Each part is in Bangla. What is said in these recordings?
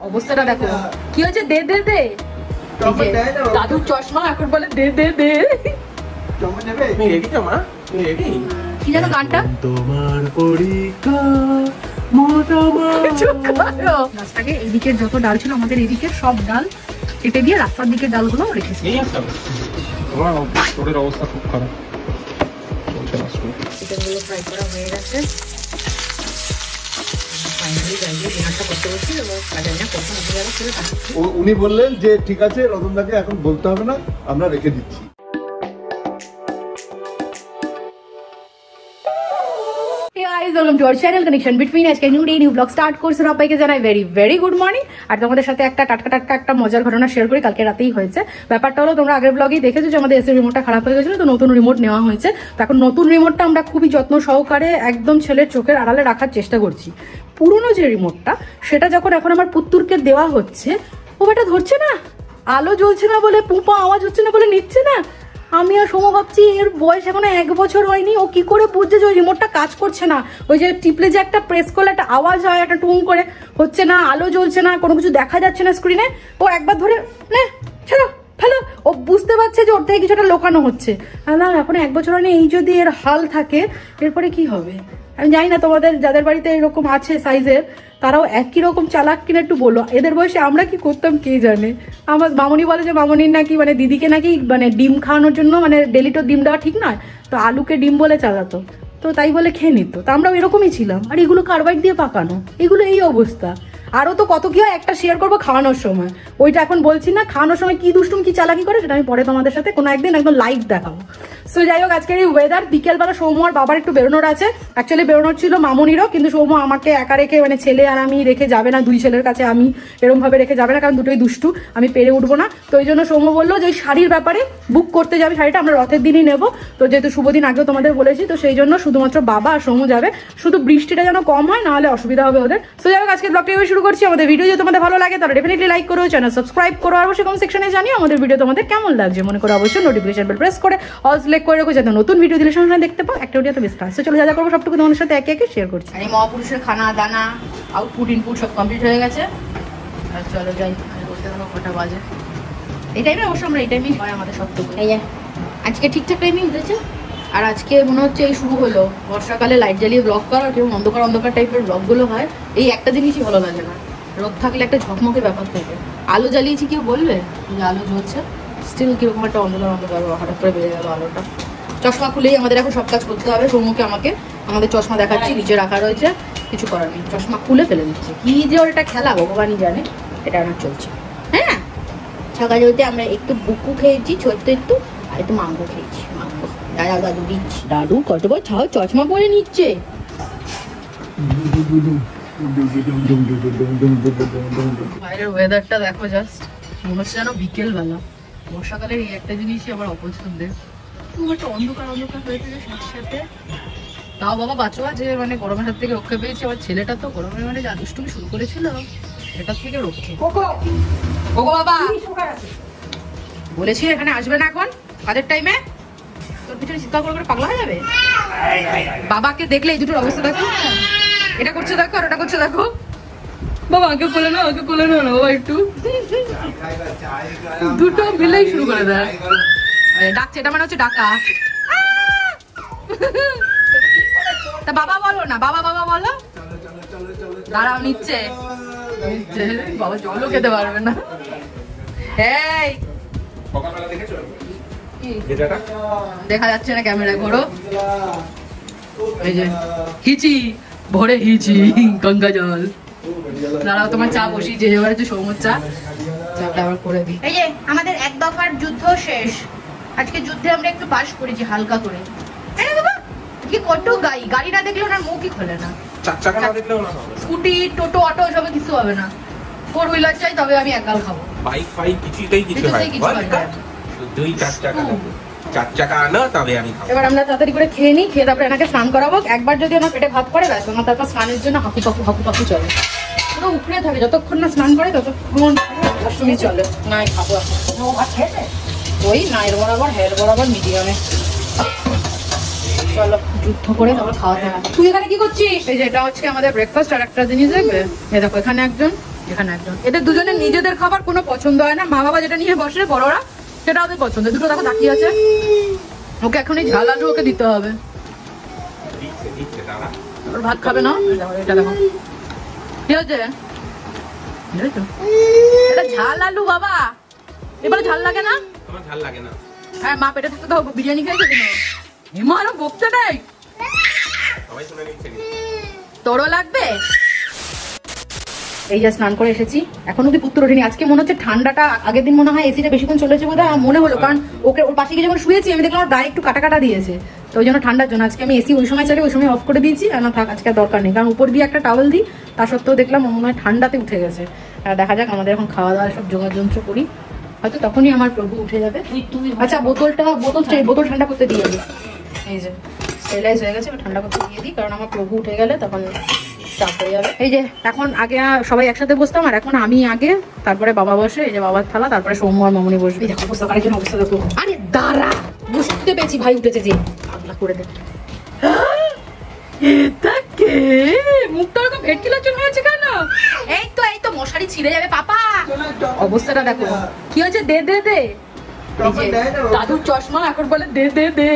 অবস্থাটা দেখো কি হচ্ছে। দে দে দে, দাদুর চশমা এখন বলে দে দে দে। কি যেন গানটা, তোমার পরীক্ষা গাছটাকে এদিকের যত ডাল ছিল আমাদের এদিকের সব ডাল কেটে দিয়ে রাস্তার দিকের ডালগুলো রেখেছি। অবস্থা খুব খারাপ। চিকেনগুলো ফ্রাই করা হয়ে গেছে। উনি বললেন যে ঠিক আছে রতনদাকে এখন বলতে হবে না, আমরা রেখে দিচ্ছি। আর তোমাদের সাথে একটা টাটকা একটা মজার ঘটনা শেয়ার করি। কালকে রাতেই হয়েছে। ব্যাপারটা হলো, তোমরা আগের ব্লগেই দেখেছো যে আমাদের এসি রিমোটটা খারাপ হয়ে গেছিল, তো নতুন রিমোট নেওয়া হয়েছে। তো এখন নতুন রিমোটটা আমরা খুবই যত্ন সহকারে একদম ছেলের চোখের আড়ালে রাখার চেষ্টা করছি। পুরনো যে রিমোটটা সেটা যখন এখন আমার পুত্তুরকে দেওয়া হচ্ছে, ও বেটা ধরছে না, আলো জ্বলছে না বলে, পুপা আওয়াজ হচ্ছে না বলে নিচ্ছে না। আমি আর সোমো ভাবছি এর বয়স এখনো 1 বছর হয়নি, ও কি করে বুঝছে যে ওই রিমোটটা কাজ করছে না। ওই যে টিপলে যে একটা প্রেস করলে একটা আওয়াজ হয়, একটা টুং করে, হচ্ছে না, আলো জ্বলছে না, কোনো কিছু দেখা যাচ্ছে না স্ক্রিনে। ও একবার ধরে নে ছাড়ো ফেলো, ও বুঝতে পারছে যে ওর থেকে কিছুটা লোকানো হচ্ছে। না এখন 1 বছর হয়নি, এই যদি এর হাল থাকে এরপরে কি হবে আমি জানি না। তোমাদের যাদের বাড়িতে এরকম আছে সাইজের, তারাও একই রকম চালাক কিনা একটু বলো। এদের বয়সে আমরা কি করতাম কে জানে। আমার মামনি বলে যে মামনির নাকি মানে দিদিকে নাকি মানে ডিম খাওয়ানোর জন্য মানে ডেলি তো ডিম দেওয়া ঠিক নয়, তো আলুকে ডিম বলে চালাতো, তো তাই বলে খেয়ে নিত। তো আমরাও এরকমই ছিলাম। আর এগুলো কার্বাইড দিয়ে পাকানো, এগুলো এই অবস্থা। আরও তো কত কি হয়, একটা শেয়ার করবো খাওয়ানোর সময়, ওইটা এখন বলছি না। খাওয়ানোর সময় কি দুষ্টুম কি চালাকি করে সেটা আমি পরে তোমাদের সাথে কোনো একদিন একদম লাইভ দেখাবো। সো যাই হোক, আজকের এই ওয়েদার, বিকেলবেলা সৌম্য আর বাবার একটু বেরোনোর আছে। অ্যাকচুয়ালি বেরোনোর ছিল মামনিরও, কিন্তু সৌম্য আমাকে একা রেখে, মানে ছেলে আর আমি রেখে যাবে না, 2 ছেলের কাছে আমি এরমভাবে রেখে যাবে না, কারণ দুটোই দুষ্টু, আমি পেরে উঠবো না। তো ওই জন্য সৌম্য বললো যে ওই শাড়ির ব্যাপারে বুক করতে যাবে, শাড়িটা আমরা রথের দিনই নেবো। তো যেহেতু শুভ দিন আগেও তোমাদের বলেছি, তো সেই জন্য শুধুমাত্র বাবা আর সৌম্য যাবে। শুধু বৃষ্টিটা যেন কম হয়, নাহলে অসুবিধা হবে ওদের। সো যাই হোক, আজকে ব্লগটা এভাবে শুরু করছি। আমাদের ভিডিও যদি তোমাদের ভালো লাগে তাহলে ডেফিনেটলি লাইক করো, চ্যানেল সাবস্ক্রাইব করো, আর অবশ্যই কমেন্ট সেকশনে জানিও আমাদের ভিডিও তোমাদের কেমন লাগছে। মনে করো অবশ্যই নোটিফিকেশন বেল প্রেস করে অল সিলেক্ট করে রাখো, যাতে নতুন ভিডিও দিলে সঙ্গে দেখতে পাও। একটা ভিডিও তো বেস্ট হয়। চলো যা করবো সবটুকু তোমাদের সাথে একে একে শেয়ার করছি। আর এই মহাপুরুষের খানা দানা আউটপুট ইনপুট সব কমপ্লিট হয়ে গেছে। আর চলো যাই, বলতে থাকো কটা বাজে। এই টাইমে অবশ্য আমরা এই টাইমেই হয় আমাদের সবটুকু। এই আজকে ঠিকঠাক টাইমে উঠেছে। আর আজকে মনে হচ্ছে এই শুরু হলো বর্ষাকালে লাইট জ্বালিয়ে ব্লগ করা, আর কেমন অন্ধকার অন্ধকার টাইপের ব্লগগুলো হয়। এই একটা জিনিসই ভালো লাগে না, রোদ থাকলে একটা ঝকমকে ব্যাপার থাকে। আলো জ্বালিয়েছি কেউ বলবে যে আলো জ্বলছে, স্টিল কিরকম একটা অন্ধকার অন্ধকার হঠাৎ করে বেড়ে গেল আলোটা। চশমা খুলেই আমাদের এখন সব কাজ করতে হবে। সৌম্যকে আমাকে আমাদের চশমা দেখাচ্ছি, নিচে রাখা রয়েছে, কিছু করার নেই, চশমা খুলে ফেলে দিচ্ছে। কি যে ওর এটা খেলা ভগবানই জানে, এটা আমার চলছে। হ্যাঁ, সকালে হতে আমরা একটু বুকু খেয়েছি ছোট্ট একটু, আর একটু মাংস খেয়েছি। মাংস দাদা দাদু দিচ্ছি, দাদু কত বড় ছাও চশমা পরে নিচ্ছে। বাইরের ওয়েদারটা দেখো জাস্ট, মনে হচ্ছে যেন বিকেল বেলা। বর্ষাকালের এই একটা জিনিসই আমার অপছন্দের, খুব একটা অন্ধকার অন্ধকার হয়ে থাকে সাথে সাথে। তাও বাবা বাঁচোয়া যে মানে গরমের হাত থেকে রক্ষা পেয়েছে। আমার ছেলেটা তো গরমের মানে যা দুষ্টুমি শুরু করেছিল, এটার থেকে রক্ষে। ও বাবা বলেছি এখানে আসবে না এখন কাজের টাইমে, তোর পিছনে চিৎকার করে পাগলা হয়ে যাবে। বাবাকে দেখলে এই দুটোর অবস্থা দেখো, এটা করছে দেখো আর ওটা করছে দেখো। বাবা আগে কোলে না, আগে কোলে না বাবা, একটু দুটো মিলেই শুরু করে দেয়। ডাকছে, এটা মানে হচ্ছে ডাকা। তা বাবা বলো না, বাবা বাবা বলো। দাঁড়াও, নিচ্ছে বাবা, জলও খেতে পারবে না। এই দেখা যাচ্ছে না ক্যামেরা, ঘোরো। এই যে হিচি ভরে হিচি গঙ্গা জল। দাঁড়াও, তোমার চা বসি, যে এবারে যে সৌম্যর চাটা আবার করে দিই। এই যে আমাদের 1 দফার যুদ্ধ শেষ। আজকে যুদ্ধে আমরা একটু পাস করেছি হালকা করে। কি কত গাড়ি না দেখলে ওনার মুখই খোলে না। স্কুটি টোটো অটো সব কিছু হবে না, 4 হুইলার চাই, তবে আমি একাল খাবো। বাইক ফাইক কিছুতেই কিছু হয় না, 2-4 চাকা লাগবে, 4 চাকা আনো তবে আমি খাবো। এবার আমরা তাড়াতাড়ি করে খেয়ে নিই, খেয়ে তারপরে এনাকে স্নান করাবো। একবার যদি ওনার পেটে ভাত পড়ে ব্যাস, ওনার তারপর স্নানের জন্য হাকু পাকু চলে, পুরো উপরে থাকে। যতক্ষণ না স্নান করে ততক্ষণ অষ্টমী চলে। নাই খাবো এখন, ওই নাইর বরাবর হের বরাবর মিডিয়ামে। চলো যুদ্ধ করে তারপর খাওয়াতে হবে। তুই এখানে কি করছিস? এই যে এটা হচ্ছে আমাদের ব্রেকফাস্ট। আর একটা জিনিস দেখবে, এই দেখো এখানে একজন, এখানে একজন, এদের দুজনের নিজেদের খাবার কোনো পছন্দ হয় না, মা বাবা যেটা নিয়ে বসে বড়রা সেটা ওদের পছন্দ। দুটো দেখো তাকিয়ে আছে, ওকে এখন এই ঝাল আলু ওকে দিতে হবে, ওর ভাত খাবে না। এটা দেখো কি হচ্ছে, এটা ঝাল আলু বাবা, এবারে ঝাল লাগে না? ঝাল লাগে না। হ্যাঁ মা পেটে থাকতে তো বিরিয়ানি খেয়েছে কিনা, হিমারও বকতে নেই, তোরও লাগবে। এই যে স্নান করে এসেছি, এখন অব্দি পুত্র ওঠেনি। আজকে মনে হচ্ছে ঠান্ডাটা, আগের দিন মনে হয় এসিটা বেশিক্ষণ চলেছে বোধ হয়, মনে হলো, কারণ ওকে ওর পাশে গিয়ে যখন শুয়েছি আমি দেখলাম ওর গায়ে একটু কাটা কাটা দিয়েছে, তো ওই জন্য ঠান্ডার জন্য আজকে আমি এসি ওই সময় চালিয়ে ওই সময় অফ করে দিয়েছি। আর না থাক, আজকে দরকার নেই, কারণ উপর দিয়ে একটা টাওয়েল দিই, তা সত্ত্বেও দেখলাম মনে হয় ঠান্ডাতে উঠে গেছে। আর দেখা যাক, আমাদের এখন খাওয়া দাওয়া সব যোগাযন্ত্র করি, হয়তো তখনই আমার প্রভু উঠে যাবে। আচ্ছা বোতল ঠান্ডা করতে দিয়ে যাবে, এই যে স্টেরিলাইজ হয়ে গেছে, ঠান্ডা করতে দিয়ে দিই, কারণ আমার প্রভু উঠে গেলে তখন চাপ হয়ে যাবে। এই যে এখন আগে সবাই একসাথে বসতাম, আর এখন আমি আগে, তারপরে বাবা বসে, এই যে বাবার থালা, তারপরে সৌম্য আর মামনি বসবে। অবস্থা দেখো, আরে দাঁড়া, বুঝতে পেরেছি ভাই উঠেছে, যে ভাবনা করে দে। মুখটা এরকম ভেটকিলার জন্য হয়েছে কেন? এই তো মশারি ছিঁড়ে যাবে পাপা। অবস্থাটা দেখো কি হয়েছে, দে দে দে। দাদুর চশমা এখন বলে দে দে দে।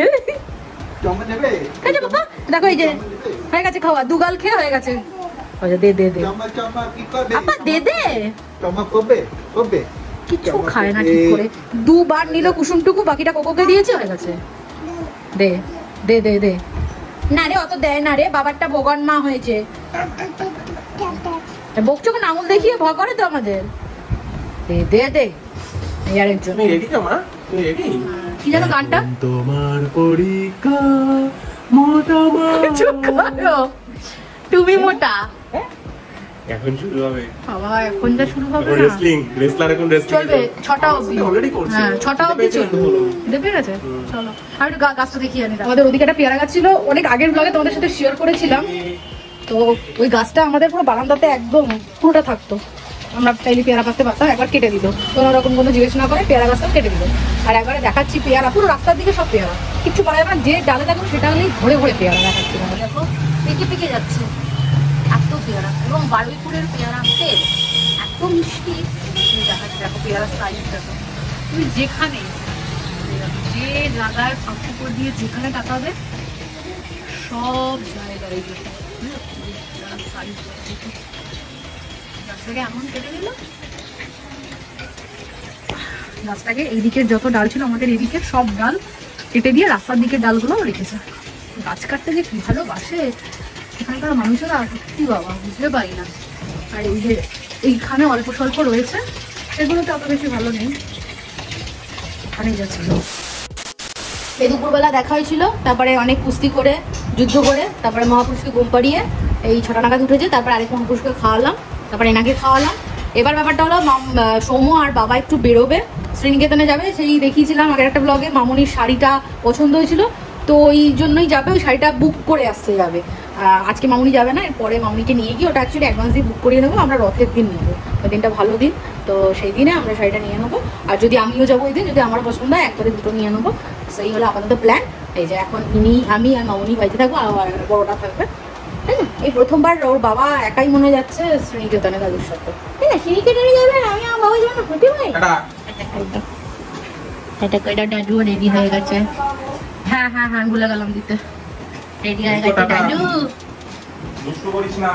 বাবা দেখো, এই যে হয়ে গেছে খাওয়া, দুগাল খেয়ে হয়ে গেছে। দে দে দে আপা, দে দে। কিছু খায় না ঠিক করে, দুবার নিল কুসুমটুকু, বাকিটা কোকোকে দিয়েছে, হয়ে গেছে। দে দে দে দে। না রে অত দেয় না রে, বাবারটা ভগবান মা হয়েছে। বকচোকে আঙুল দেখিয়ে ভয় করে তো আমাদের। দে দে দে। কি জানো গানটা, তোমার পরীক্ষা তুমি মোটা, এখন শুরু হবে বাবা, এখন যা শুরু হবে রেসলিং, রেসলার এখন রেসলিং চলবে 6টা অবধি, অলরেডি করছে। হ্যাঁ 6টা অবধি চলবে, দেখবে গেছে। চলো আর একটু গাছটা দেখিয়ে আনি। আমাদের ওদিকে একটা পেয়ারা গাছ ছিল, অনেক আগের ব্লগে তোমাদের সাথে শেয়ার করেছিলাম, তো ওই গাছটা আমাদের পুরো বারান্দাতে একদম পুরোটা থাকতো, আমরা চাইলে পেয়ারা পারতে পারতাম, একবার কেটে দিত, কোনো রকম কোনো জিজ্ঞেস না করে পেয়ারা গাছটাও কেটে দিল। আর একবারে দেখাচ্ছি পেয়ারা, পুরো রাস্তার দিকে সব পেয়ারা, কিচ্ছু করা যাবে না, যে ডালে দেখো সেটা হলেই ঘুরে ঘুরে পেয়ারা দেখাচ্ছি। দেখো পেকে পেকে যাচ্ছে এত পেয়ারা, এবং বারুইপুরের পেয়ারা তেল এত মিষ্টি দেখাচ্ছে। দেখো পেয়ারার সাইজ দেখো, তুমি যেখানে যে জায়গায় ফাঁকুর দিয়ে যেখানে তাকাবে সব জায়গায় সাইজ গাছটাকে এমন কেটে দিল, গাছটাকে এইদিকের যত ডাল ছিল আমাদের এইদিকের সব ডাল কেটে দিয়ে রাস্তার দিকের ডালগুলো রেখেছে। গাছ কাটতে যে কি ভালোবাসে এখানকার মানুষেরা, সত্যি বাবা বুঝতে পারি না। আর এই যে এইখানে অল্প স্বল্প রয়েছে, এগুলো তো অত বেশি ভালো নেই, ওখানেই যাচ্ছিল। এই দুপুরবেলা দেখা হয়েছিল, তারপরে অনেক কুস্তি করে যুদ্ধ করে, তারপরে মহাপুরুষকে ঘুম পাড়িয়ে এই 6টা নাগাদ উঠেছে, তারপরে আরেক মহাপুরুষকে খাওয়ালাম, তারপরে এনাকে খাওয়ালাম। এবার ব্যাপারটা হলো সৌম্য আর বাবা একটু বেরোবে, শ্রীনিকেতনে যাবে, সেই দেখিয়েছিলাম আগের একটা ব্লগে, মামনির শাড়িটা পছন্দ হয়েছিল, তো ওই জন্যই যাবে, ওই শাড়িটা বুক করে আসতে যাবে। আজকে মামনি যাবে না, এরপরে মামনিকে নিয়ে গিয়ে ওটা অ্যাকচুয়ালি অ্যাডভান্স দিয়ে বুক করিয়ে নেবো, আমরা রথের দিন নেবো, ওই দিনটা ভালো দিন, তো সেই দিনে আমরা শাড়িটা নিয়ে নেবো। আর যদি আমিও যাবো ওই দিন, যদি আমার পছন্দ হয় একবারে দুটো নিয়ে নেবো। সেই হলো আপাতত প্ল্যান। এই যে এখন আমি আর মামনি বাড়িতে থাকবো, আর বড়োটা থাকবে, তাই না? এই প্রথমবার ওর বাবা একাই মনে যাচ্ছে শ্রীনিকেতনে দাদুর সাথে, তাই না? শ্রীনিকেতনে যাবে, আমি আমার বাবা যাবো না, হতে হয়। এটা দাদুও রেডি হয়ে গেছে, হ্যাঁ হ্যাঁ হ্যাঁ ভুলে গেলাম দিতে, রেডি হয়ে গেছে দাদু। দুষ্টু করিস না,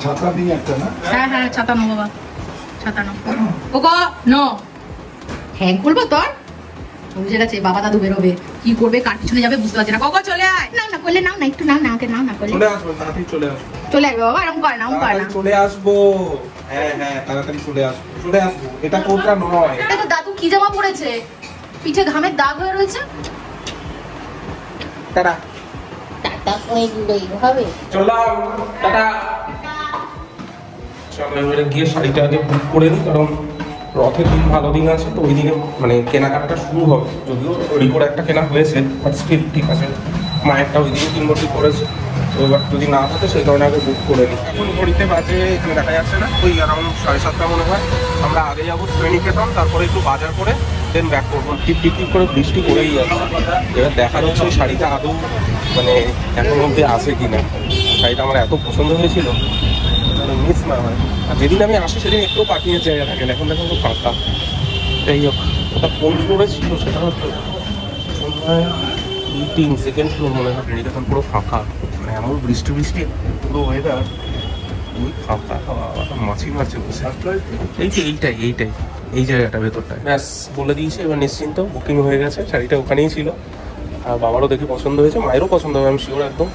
ছাতা নিয়ে একটা না, হ্যাঁ হ্যাঁ ছাতা নো বাবা, ছাতা নো, ওগো নো, হ্যাঁ বলবো তোর বুঝে গেছে। বাবা দাদু বেরোবে, কি করবে, কার পিছনে যাবে বুঝতে পারছি না। কখন চলে আয়, না না করলে নাও না, একটু নাও না, ওকে নাও না করলে চলে আসবো, তাড়াতাড়ি চলে আসবো, চলে আসবে বাবা, এরকম করে না, এরকম করে না, চলে আসবো, হ্যাঁ হ্যাঁ তাড়াতাড়ি চলে আসবো, চলে আসবো। এটা কোনটা নয়, দেখো দাদু কি জামা পরেছে, পিঠে ঘামের দাগ হয়ে রয়েছে। টাটা টাটা করে দিলেই হবে, চলো টাটা। চলো এবারে গিয়ে শাড়িটা আগে বুক করে নিই, কারণ রথের দিন ভালো দিন আছে, তো ওই দিনে মানে কেনাকাটাটা শুরু হবে। যদিও রিপোর্ট একটা কেনা হয়েছে, বাট স্টিল ঠিক আছে, মায়েরটা ওই দিনে 3 বছর করেছে, তো এবার যদি না হতো সেই কারণে আগে বুক করে নিই। এখন ঘড়িতে বাজে দেখা যাচ্ছে না, ওই অ্যারাউন্ড 7:30 মনে হয়। আমরা আগে যাবো শ্রীনিকেতন, তারপরে একটু বাজার করে দেন ব্যাক করবো। টিপ টিপ টিপ করে বৃষ্টি পড়েই যাচ্ছে। এবার দেখার হচ্ছে ওই শাড়িটা আদৌ মানে এখন অব্দি আসে কিনা। শাড়িটা আমার এত পছন্দ হয়েছিল, মিস না হয়। আর যেদিন আমি আসি সেদিন একটু পার্কিং এর জায়গা থাকে না, এখন দেখুন তো ফাঁকা। যাই হোক, ওটা কোন ফ্লোরে ছিল সেটা হয়তো মনে হয় 2-3 ফ্লোর মনে হয়। এখন পুরো ফাঁকা, মানে এমন বৃষ্টি পুরো ওয়েদার, ওই ফাঁকা। মাছি মারছে বসে। এইটাই এই জায়গাটা ভেতরটা ব্যাস বলে দিয়েছে। এবার নিশ্চিন্ত, বুকিং হয়ে গেছে, শাড়িটা ওখানেই ছিল। আর বাবারও দেখে পছন্দ হয়েছে, মায়েরও পছন্দ হবে আমি শিওর একদম।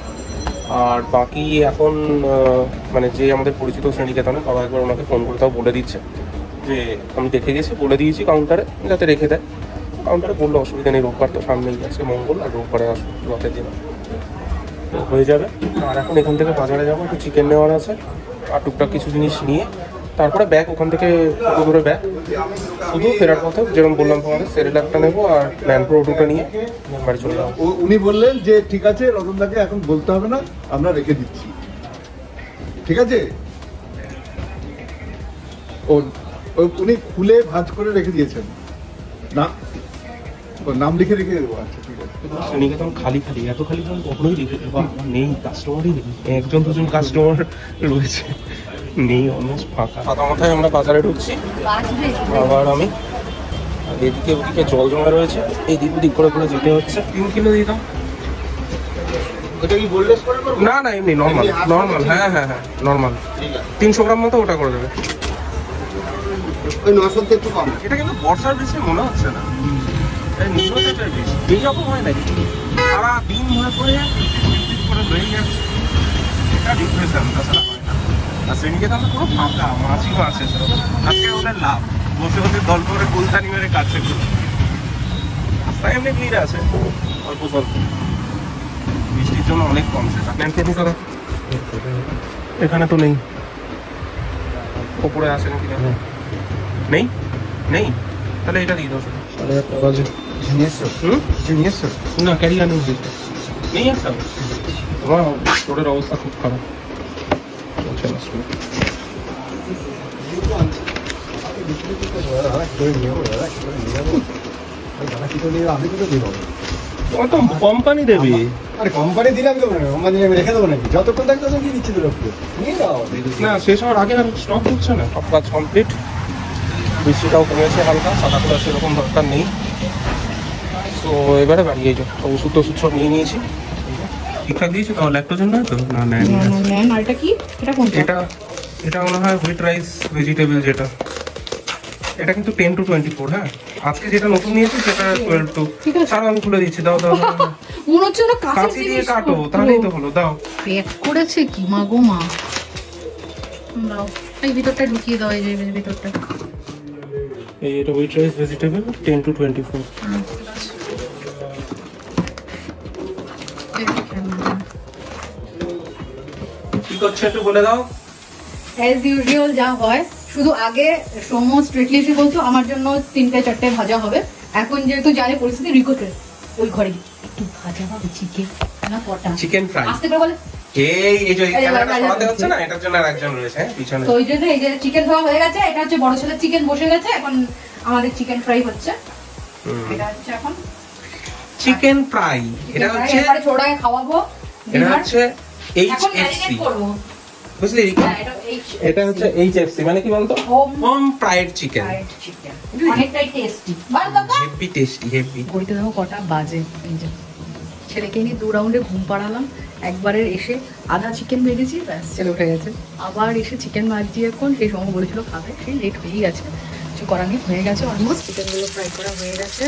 আর বাকি এখন মানে যে আমাদের পরিচিত শ্রেণীকেতনে, বাবা একবার ওনাকে ফোন করে তাও বলে দিচ্ছে যে আমি দেখে গেছি, বলে দিয়েছি কাউন্টারে যাতে রেখে দেয়। কাউন্টারে বললো অসুবিধা নেই, রোববার তো সামনেই আছে, মঙ্গল আর রোববারে আসবো, রথের দিন হয়ে যাবে। আর এখন এখান থেকে বাজারে যাবো, একটু চিকেন নেওয়ার আছে আর টুকটাক কিছু জিনিস নিয়ে তারপরে ব্যাগ ওখান থেকে ধরে ব্যাগ শুধু ফেরার পথে যেরকম বললাম তোমাদের সেরেলাকটা নেবো আর ম্যানপ্রো দুটো নিয়ে বাড়ি চলে যাবো। উনি বললেন যে ঠিক আছে রতনদাকে এখন বলতে হবে না, আমরা রেখে দিচ্ছি, ঠিক আছে। উনি খুলে ভাঁজ করে রেখে দিয়েছেন না, নাম লিখে রেখে দেবো। আচ্ছা ঠিক আছে। শ্রেণীকেতন খালি এত খালি যখন কখনোই নেই, কাস্টমারই নেই, 1-2জন কাস্টমার রয়েছে, নেই, অলমোস্ট ফাঁকা। ফাঁকা মাথায় আমরা বাজারে ঢুকছি আবার আমি। এদিকে ওদিকে জল জমা রয়েছে, এদিক ওদিক করে যেতে হচ্ছে। 3 কিলো দিয়ে দাও। ওটা কি বোল্ডলেস করে করব? না এমনি নর্মাল। হ্যাঁ নর্মাল 300 গ্রাম মতো ওটা করে দেবে। ওই 900 তে একটু কম। এটা কিন্তু বর্ষার বেশি মনে হচ্ছে না, নিম্নচাপের বেশি এইরকম হয় নাকি সারা দিন ধরে করে রয়ে যাচ্ছে, এটা ডিপ্রেশন, তাছাড়া হয় না। আর শ্রেণীকেতন পুরো ফাঁকা, মাছি আছে আজকে ওদের লাভ, বসে দল করে গোলতানি মেরে কাটছে। রাস্তায় এমনি ভিড় আছে অল্প স্বল্প, বৃষ্টির জন্য অনেক কমছে। এখানে তো নেই, ওপরে আসে নাকি নেই, তাহলে এটা দিয়ে দাও। 8:30 বাজে না, ক্যারিয়ার নেই একটা। তোমার রোডের অবস্থা খুব খারাপ। কোম্পানি দেবে, আরে কোম্পানি দিলাম তো, কোম্পানি রেখে দেবো নাকি? যতক্ষণ থাকবে তখন কি দিচ্ছি তো লোককে না, শেষ হওয়ার আগে আর স্টক হচ্ছে না, সব কাজ কমপ্লিট। বৃষ্টিটাও কমেছে হালকা, সাদা করে সেরকম দরকার নেই। তো এবারে বাড়িয়ে যাও, ওষুধ সব নিয়ে নিয়েছি, ঠিকঠাক দিয়েছি তো। ল্যাকটোজেন নয় তো? না, এটা মনে হয় হুইট রাইস ভেজিটেবল, যেটা এটা কিন্তু 10 to 24। হ্যাঁ, আজকে যেটা নতুন নিয়েছি সেটা 12 to। ছাড়ো, আমি খুলে দিচ্ছি, দাও মনে হচ্ছে না কাঁচি দিয়ে কাটো, তাহলেই তো হলো। দাও, প্যাক করেছে কি মা গো মা। দাও, এই ভিতরটা ঢুকিয়ে দাও, এই যে ভিতরটা। এই এটা হুইট রাইস ভেজিটেবল 10 to 24। কি করছে একটু বলে দাও। অ্যাজ ইউজুয়াল যা হয়, শুধু আগে সমস্ত স্ট্রিটলি এসে বলতো আমার জন্য 3-4টে ভাজা হবে। এখন যেহেতু জানে পরিস্থিতি, রিকোটের ওই ঘরে একটু ভাজা হবে, চিকেন ফ্রাই আসতে করে বলে এই যে ক্যামেরাটা সরাতে হচ্ছে না, এটার জন্য আরেকজন রয়েছে পিছনে। তো ওই জন্য এই যে চিকেন খাওয়া হয়ে গেছে, এটা হচ্ছে বড় ছেলের চিকেন বসে গেছে, এখন আমাদের চিকেন ফ্রাই হচ্ছে। এটা হচ্ছে এখন চিকেন ফ্রাই, এটা হচ্ছে এবারে ছোড়ায় খাওয়াবো। এটা হচ্ছে HFC, বুঝলি? এটা হচ্ছে HFC মানে কি বলতো? Home fried chicken. অনেকটাই টেস্টি, হেভি টেস্টি, হেভি। ঘড়িতে দেখো কটা বাজে। ছেলেকে নিয়ে 2 রাউন্ডে ঘুম পাড়ালাম, একবারে এসে আধা চিকেন ভেজেছি, ব্যাস ছেলে উঠে গেছে। আবার এসে চিকেন ভাজছি এখন, সেই সময় বলেছিল খাবে, সেই লেট হয়েই গেছে, কিছু করার নেই, হয়ে গেছে অলমোস্ট। চিকেনগুলো ফ্রাই করা হয়ে গেছে।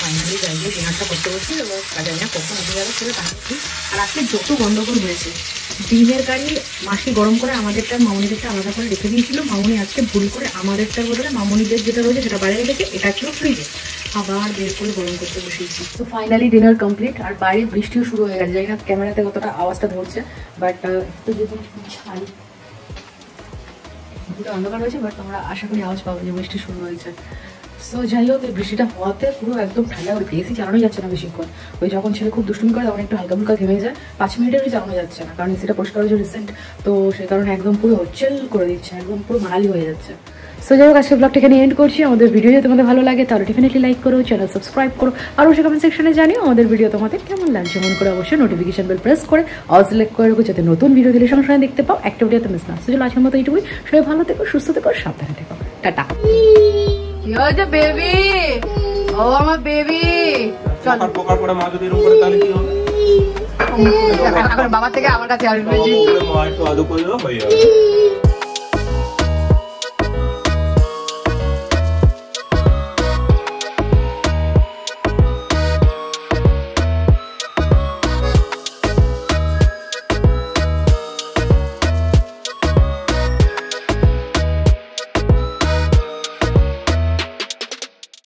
ফাইনালি যাইয়ে ডিনারটা করতে বলছি, এবং জানি না কখন উঠে যাবে ছেলে, তাহলে। আর আজকে যত গন্ডগোল হয়েছে, ডিমের কারি মাসি গরম করে আমাদেরটা মামুনিদেরটা আলাদা করে রেখে দিয়েছিল। মামুনি আজকে ভুল করে আমাদেরটার বদলে মামুনিদের যেটা রয়েছে সেটা বাইরে রেখে এটা ছিল ফ্রিজে, আবার বের করে গরম করতে বসিয়েছি। তো ফাইনালি ডিনার কমপ্লিট। আর বাইরে বৃষ্টিও শুরু হয়ে গেছে, জানি না ক্যামেরাতে কতটা আওয়াজটা ধরছে, বাট একটু যদি ছাই অন্ধকার হয়েছে, বাট আমরা আশা করি আওয়াজ পাবো যে বৃষ্টি শুরু হয়েছে। সো যাই হোক, এই বৃষ্টিটা হওয়াতে পুরো একদম ঠান্ডা করে এসি চালানো যাচ্ছে না বেশিক্ষণ। ওই যখন ছেলে খুব দুষ্টুমি করে তখন একটু হালকা ফুলকা ঘেমে যায়, 5 মিনিটেরই চালানো যাচ্ছে না, কারণ এসিটা পরিষ্কার হয়েছে রিসেন্ট, তো সেই কারণে একদম পুরো হচ্ছেল করে দিচ্ছে, একদম পুরো মানালি হয়ে যাচ্ছে। সো যাই হোক আজকে ব্লগটা এখানে এন্ড করছি। আমাদের ভিডিও যদি তোমাদের ভালো লাগে তাহলে ডেফিনেটলি লাইক করো, চ্যানেল সাবস্ক্রাইব করো, আর অবশ্যই কমেন্ট সেকশনে জানিও আমাদের ভিডিও তোমাদের কেমন লাগছে। মন করে অবশ্যই নোটিফিকেশন বেল প্রেস করে অল সিলেক্ট করে রাখো, যাতে নতুন ভিডিও দিলে সঙ্গে সঙ্গে দেখতে পাও, একটা ভিডিও তো মিস না। সো চলো আজকের মতো এইটুকুই, সবাই ভালো থেকো, সুস্থ থেকো, সাবধানে থেকো, টাটা। কি হয়েছে বেবি? ও আমার বেবি, চল পোকার পরে মা যদি এরকম করে তাহলে কি হবে? বাবা থেকে আমার কাছে আসবে, মা একটু আদর করে দাও, হয়ে যাবে।